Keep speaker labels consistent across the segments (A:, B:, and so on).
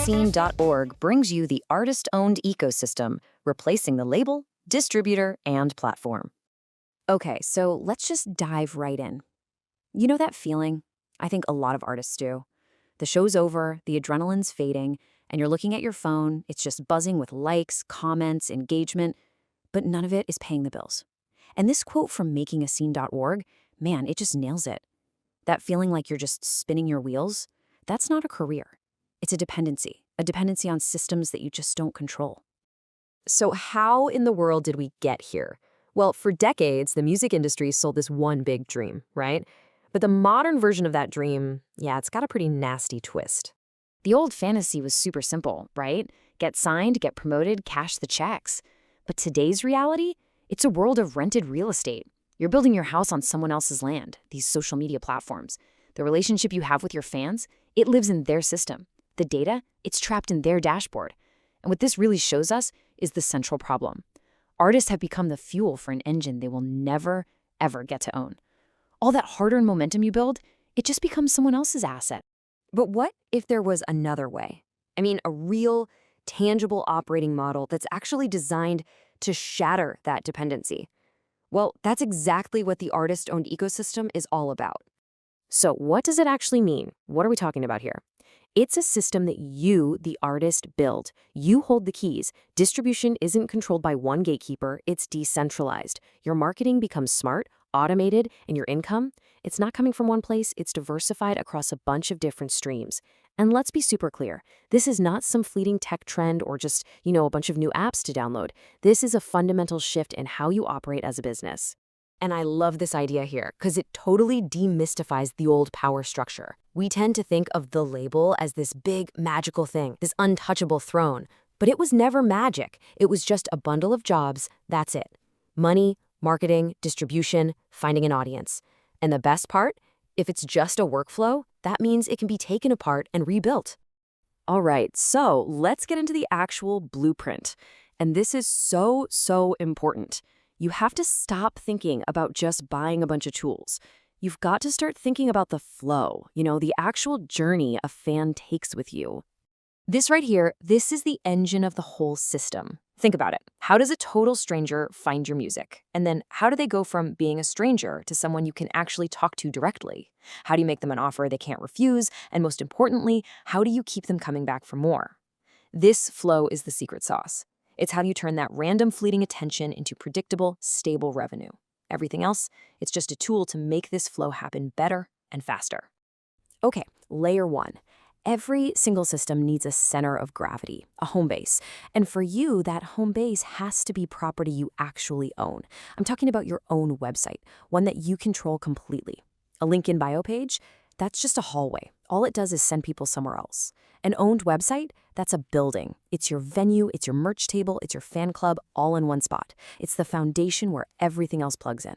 A: makeascene.org brings you the artist-owned ecosystem, replacing the label, distributor, and platform.
B: Okay, so let's just dive right in. You know that feeling? I think a lot of artists do. The show's over, the adrenaline's fading, and you're looking at your phone, it's just buzzing with likes, comments, engagement, but none of it is paying the bills. And this quote from makeascene.org, man, it just nails it. That feeling like you're just spinning your wheels, that's not a career. It's a dependency on systems that you just don't control.
C: So how in the world did we get here? Well, for decades, the music industry sold this one big dream, right? But the modern version of that dream, yeah, it's got a pretty nasty twist.
B: The old fantasy was super simple, right? Get signed, get promoted, cash the checks. But today's reality, it's a world of rented real estate. You're building your house on someone else's land, these social media platforms. The relationship you have with your fans, it lives in their system. The data, it's trapped in their dashboard. And what this really shows us is the central problem. Artists have become the fuel for an engine they will never, ever get to own. All that hard-earned momentum you build, it just becomes someone else's asset.
C: But what if there was another way? I mean, a real, tangible operating model that's actually designed to shatter that dependency. Well, that's exactly what the artist-owned ecosystem is all about. So what does it actually mean? What are we talking about here? It's a system that you, the artist, build. You hold the keys. Distribution isn't controlled by one gatekeeper, it's decentralized. Your marketing becomes smart, automated, and your income, it's not coming from one place, it's diversified across a bunch of different streams. And let's be super clear, this is not some fleeting tech trend or just, a bunch of new apps to download. This is a fundamental shift in how you operate as a business. And I love this idea here because it totally demystifies the old power structure. We tend to think of the label as this big magical thing, this untouchable throne. But it was never magic. It was just a bundle of jobs, that's it. Money, marketing, distribution, finding an audience. And the best part? If it's just a workflow, that means it can be taken apart and rebuilt. All right, so let's get into the actual blueprint. And this is so important. You have to stop thinking about just buying a bunch of tools. You've got to start thinking about the flow, the actual journey a fan takes with you. This right here, this is the engine of the whole system. Think about it. How does a total stranger find your music? And then how do they go from being a stranger to someone you can actually talk to directly? How do you make them an offer they can't refuse? And most importantly, how do you keep them coming back for more? This flow is the secret sauce. It's how you turn that random fleeting attention into predictable, stable revenue. Everything else, it's just a tool to make this flow happen better and faster. Okay, layer one. Every single system needs a center of gravity, a home base. And for you, that home base has to be property you actually own. I'm talking about your own website, one that you control completely. A link in bio page, that's just a hallway. All it does is send people somewhere else. An owned website, that's a building. It's your venue, it's your merch table, it's your fan club, all in one spot. It's the foundation where everything else plugs in.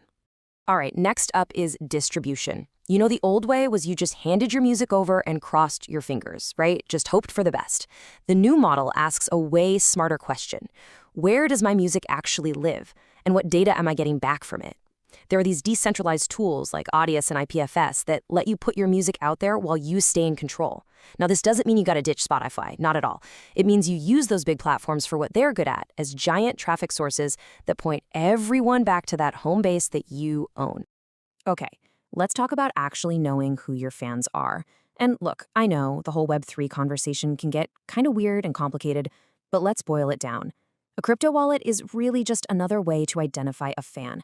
C: All right, next up is distribution. The old way was you just handed your music over and crossed your fingers, right? Just hoped for the best. The new model asks a way smarter question. Where does my music actually live? And what data am I getting back from it? There are these decentralized tools like Audius and IPFS that let you put your music out there while you stay in control. Now, this doesn't mean you got to ditch Spotify, not at all. It means you use those big platforms for what they're good at, as giant traffic sources that point everyone back to that home base that you own. Okay, let's talk about actually knowing who your fans are. And look, I know the whole Web3 conversation can get kind of weird and complicated, but let's boil it down. A crypto wallet is really just another way to identify a fan.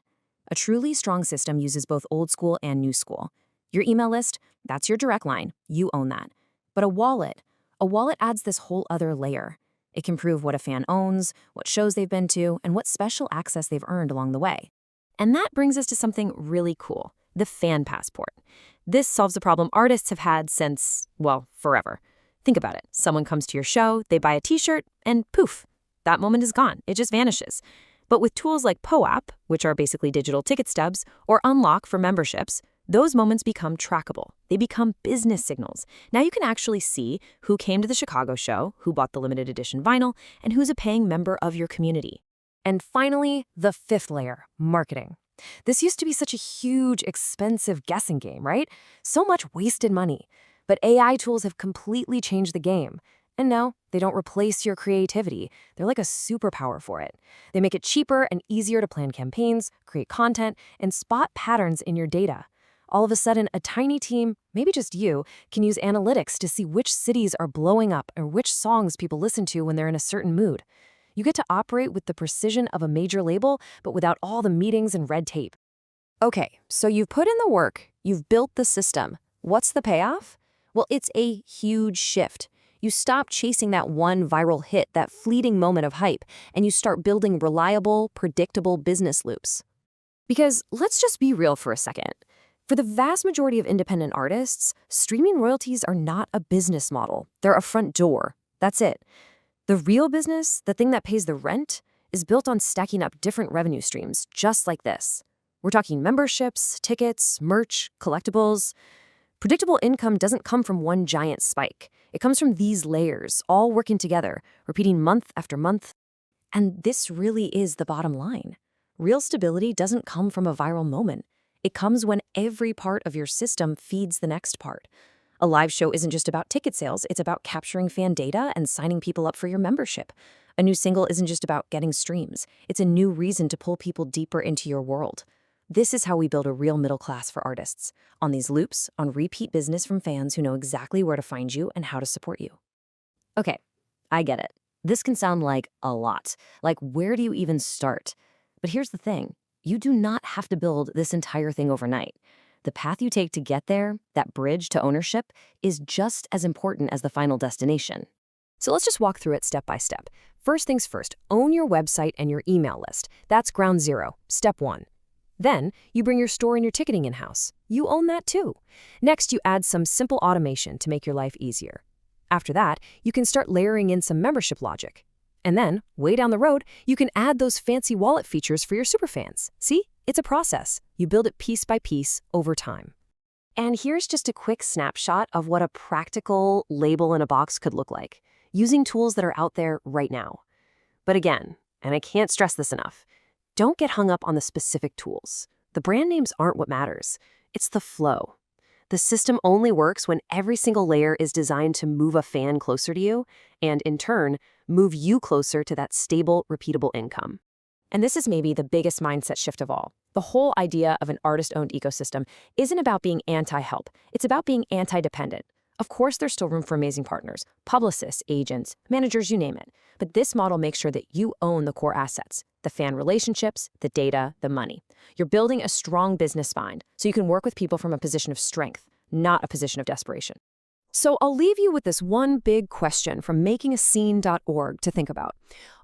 C: A truly strong system uses both old school and new school. Your email list, that's your direct line. You own that. But a wallet adds this whole other layer. It can prove what a fan owns, what shows they've been to, and what special access they've earned along the way. And that brings us to something really cool, the fan passport. This solves a problem artists have had since, well, forever. Think about it. Someone comes to your show, they buy a t-shirt, and poof, that moment is gone. It just vanishes. But with tools like POAP, which are basically digital ticket stubs, or Unlock for memberships, those moments become trackable. They become business signals. Now you can actually see who came to the Chicago show, who bought the limited edition vinyl, and who's a paying member of your community. And finally, the fifth layer, marketing. This used to be such a huge, expensive guessing game, right? So much wasted money. But AI tools have completely changed the game. And no, they don't replace your creativity. They're like a superpower for it. They make it cheaper and easier to plan campaigns, create content, and spot patterns in your data. All of a sudden, a tiny team, maybe just you, can use analytics to see which cities are blowing up or which songs people listen to when they're in a certain mood. You get to operate with the precision of a major label, but without all the meetings and red tape. Okay, so you've put in the work, you've built the system. What's the payoff? Well, it's a huge shift. You stop chasing that one viral hit, that fleeting moment of hype, and you start building reliable, predictable business loops. Because let's just be real for a second. For the vast majority of independent artists, streaming royalties are not a business model. They're a front door. That's it. The real business, the thing that pays the rent, is built on stacking up different revenue streams, just like this. We're talking memberships, tickets, merch, collectibles. Predictable income doesn't come from one giant spike. It comes from these layers, all working together, repeating month after month. And this really is the bottom line. Real stability doesn't come from a viral moment. It comes when every part of your system feeds the next part. A live show isn't just about ticket sales, it's about capturing fan data and signing people up for your membership. A new single isn't just about getting streams. It's a new reason to pull people deeper into your world. This is how we build a real middle class for artists, on these loops, on repeat business from fans who know exactly where to find you and how to support you. Okay, I get it. This can sound like a lot. Like, where do you even start? But here's the thing. You do not have to build this entire thing overnight. The path you take to get there, that bridge to ownership, is just as important as the final destination. So let's just walk through it step by step. First things first, own your website and your email list. That's ground zero, step one. Then, you bring your store and your ticketing in-house. You own that too. Next, you add some simple automation to make your life easier. After that, you can start layering in some membership logic. And then, way down the road, you can add those fancy wallet features for your superfans. See? It's a process. You build it piece by piece over time. And here's just a quick snapshot of what a practical label in a box could look like, using tools that are out there right now. But again, and I can't stress this enough, don't get hung up on the specific tools. The brand names aren't what matters. It's the flow. The system only works when every single layer is designed to move a fan closer to you and, in turn, move you closer to that stable, repeatable income. And this is maybe the biggest mindset shift of all. The whole idea of an artist-owned ecosystem isn't about being anti-help. It's about being anti-dependent. Of course, there's still room for amazing partners, publicists, agents, managers, you name it. But this model makes sure that you own the core assets, the fan relationships, the data, the money. You're building a strong business spine so you can work with people from a position of strength, not a position of desperation. So I'll leave you with this one big question from makingascene.org to think about.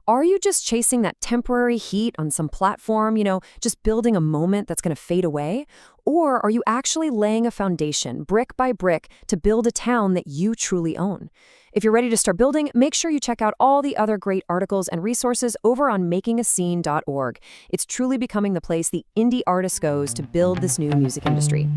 C: Are you just chasing that temporary heat on some platform, just building a moment that's going to fade away? Or are you actually laying a foundation, brick by brick, to build a town that you truly own? If you're ready to start building, make sure you check out all the other great articles and resources over on makingascene.org. It's truly becoming the place the indie artist goes to build this new music industry.